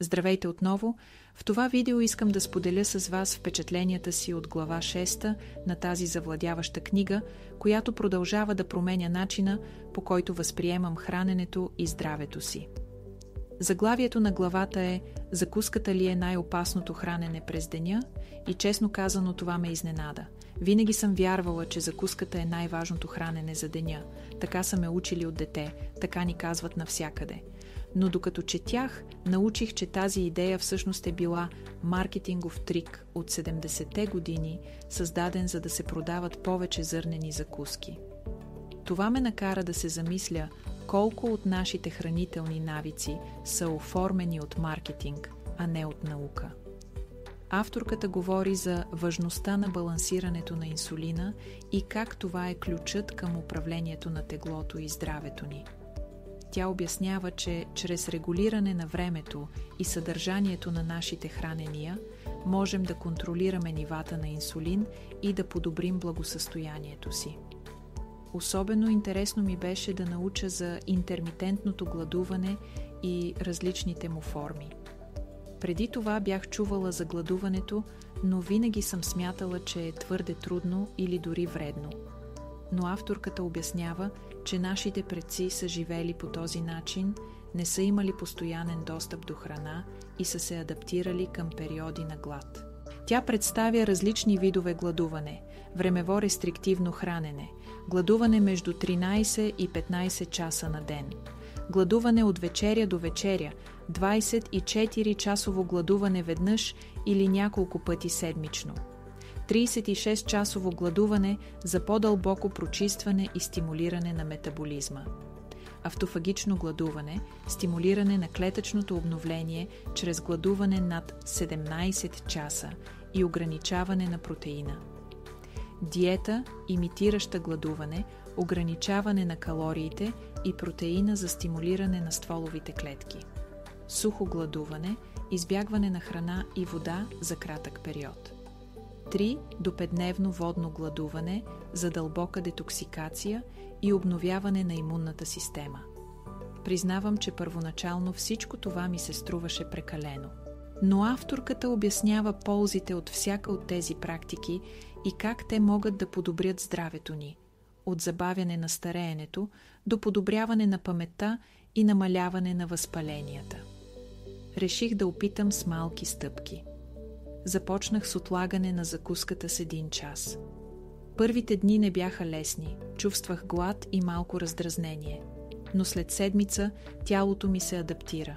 Здравейте отново! В това видео искам да споделя с вас впечатленията си от глава 6 на тази завладяваща книга, която продължава да променя начина, по който възприемам храненето и здравето си. Заглавието на главата е «Закуската ли е най-опасното хранене през деня?» и честно казано това ме изненада. Винаги съм вярвала, че закуската е най-важното хранене за деня. Така са ме учили от дете, така ни казват навсякъде. Но докато четях, научих, че тази идея всъщност е била маркетингов трик от 70-те години, създаден за да се продават повече зърнени закуски. Това ме накара да се замисля колко от нашите хранителни навици са оформени от маркетинг, а не от наука. Авторката говори за важността на балансирането на инсулина и как това е ключът към управлението на теглото и здравето ни. Тя обяснява, че чрез регулиране на времето и съдържанието на нашите хранения можем да контролираме нивата на инсулин и да подобрим благосъстоянието си. Особено интересно ми беше да науча за интермитентното гладуване и различните му форми. Преди това бях чувала за гладуването, но винаги съм смятала, че е твърде трудно или дори вредно. Но авторката обяснява, че нашите предци са живели по този начин, не са имали постоянен достъп до храна и са се адаптирали към периоди на глад. Тя представя различни видове гладуване: времево рестриктивно хранене, гладуване между 13 и 15 часа на ден, гладуване от вечеря до вечеря, 24-часово гладуване веднъж или няколко пъти седмично, 36-часово гладуване за по-дълбоко прочистване и стимулиране на метаболизма, автофагично гладуване, стимулиране на клетъчното обновление чрез гладуване над 17 часа и ограничаване на протеина, диета, имитираща гладуване, ограничаване на калориите и протеина за стимулиране на стволовите клетки, сухо гладуване, избягване на храна и вода за кратък период, 3 до 5-дневно водно гладуване за дълбока детоксикация и обновяване на имунната система. Признавам, че първоначално всичко това ми се струваше прекалено. Но авторката обяснява ползите от всяка от тези практики и как те могат да подобрят здравето ни, от забавяне на стареенето до подобряване на паметта и намаляване на възпаленията. Реших да опитам с малки стъпки. Започнах с отлагане на закуската с 1 час. Първите дни не бяха лесни, чувствах глад и малко раздразнение. Но след седмица тялото ми се адаптира.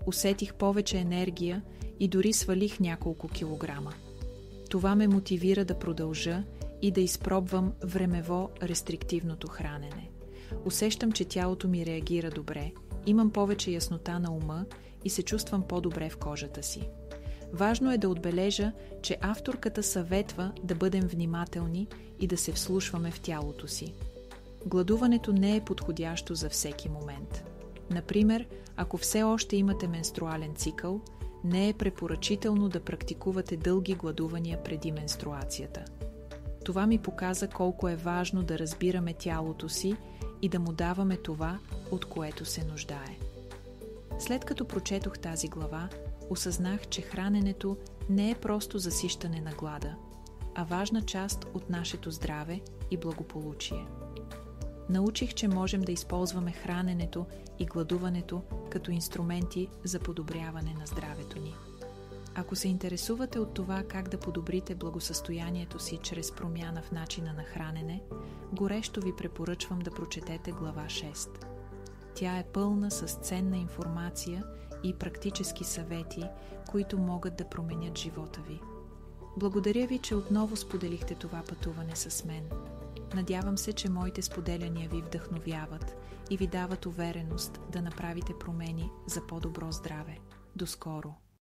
Усетих повече енергия и дори свалих няколко килограма. Това ме мотивира да продължа и да изпробвам времево рестриктивното хранене. Усещам, че тялото ми реагира добре, имам повече яснота на ума и се чувствам по-добре в кожата си. Важно е да отбележа, че авторката съветва да бъдем внимателни и да се вслушваме в тялото си. Гладуването не е подходящо за всеки момент. Например, ако все още имате менструален цикъл, не е препоръчително да практикувате дълги гладувания преди менструацията. Това ми показа колко е важно да разбираме тялото си и да му даваме това, от което се нуждае. След като прочетох тази глава, осъзнах, че храненето не е просто засищане на глада, а важна част от нашето здраве и благополучие. Научих, че можем да използваме храненето и гладуването като инструменти за подобряване на здравето ни. Ако се интересувате от това как да подобрите благосъстоянието си чрез промяна в начина на хранене, горещо ви препоръчвам да прочетете глава 6. Тя е пълна с ценна информация и практически съвети, които могат да променят живота ви. Благодаря ви, че отново споделихте това пътуване с мен. Надявам се, че моите споделяния ви вдъхновяват и ви дават увереност да направите промени за по-добро здраве. До скоро!